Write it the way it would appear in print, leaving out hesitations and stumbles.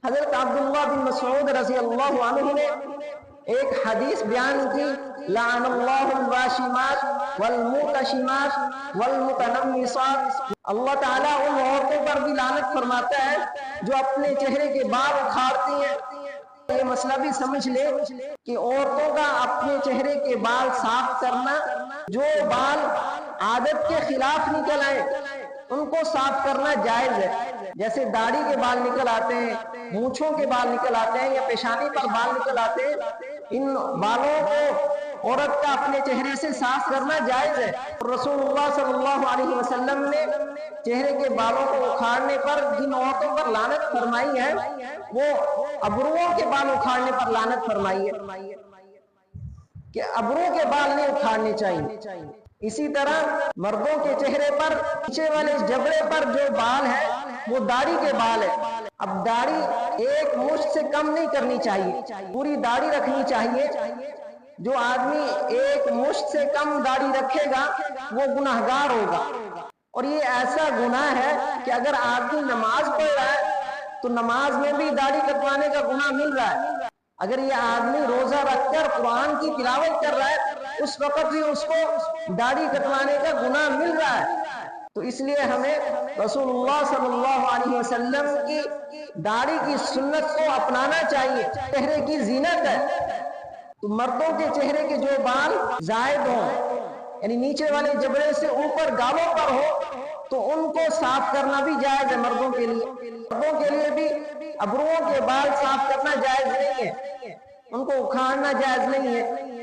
حضرت عبداللہ بن مسعود رضی اللہ عنہ نے ایک حدیث بیان کی، لعن اللہ الواشمات والمتشمات والمتنمصات، اللہ تعالیٰ ان عورتوں پر بھی لعنت فرماتا ہے جو اپنے چہرے کے بال اکھاڑتی ہیں۔ یہ مسئلہ بھی سمجھ لے کہ عورتوں کا اپنے چہرے کے بال صاف کرنا، جو بال عادت کے خلاف نکل آئے ان کو صاف کرنا جائز ہے، جیسے داڑھی کے بال نکل آتے ہیں، مونچھوں کے بال نکل آتے ہیں، یا پیشانی پر بال نکل آتے ہیں، ان بالوں کو عورت کا اپنے چہرے سے صاف کرنا جائز ہے۔ رسول اللہ صلی اللہ علیہ وسلم نے چہرے کے بالوں کو اکھاڑنے پر جن عورتوں پر لعنت فرمائی ہے وہ ابروؤں کے بال اکھاڑنے پر لعنت فرمائی ہے کہ ابرو کے بال نہیں اکھاڑنے چاہیے۔ اسی طرح مردوں کے چہرے پر نیچے والے جبڑے پر جو بال ہے وہ داڑھی کے بال ہے۔ اب داڑھی ایک مشت سے کم نہیں کرنی چاہیے، پوری داڑھی رکھنی چاہیے۔ جو آدمی ایک مشت سے کم داڑھی رکھے گا وہ گناہگار ہوگا، اور یہ ایسا گناہ ہے کہ اگر آدمی نماز پڑھ رہا ہے تو نماز میں بھی داڑھی کٹوانے کا گناہ مل رہا ہے۔ اگر یہ آدمی روزہ رکھ کر قرآن کی تلاوت کر رہا ہے اس وقت بھی اس کو داڑھی کٹوانے کا گناہ مل رہا ہے۔ تو اس لیے ہمیں رسول اللہ صلی اللہ علیہ وسلم کی داڑھی کی سنت کو اپنانا چاہیے، چہرے کی زینت ہے۔ تو مردوں کے چہرے کے جو بال زائد ہوں، یعنی نیچے والے جبڑے سے اوپر گالوں پر ہو، تو ان کو صاف کرنا بھی جائز ہے مردوں کے لیے۔ مردوں کے لیے بھی ابروؤں کے بال صاف کرنا جائز نہیں ہے، ان کو اکھاڑنا جائز نہیں ہے۔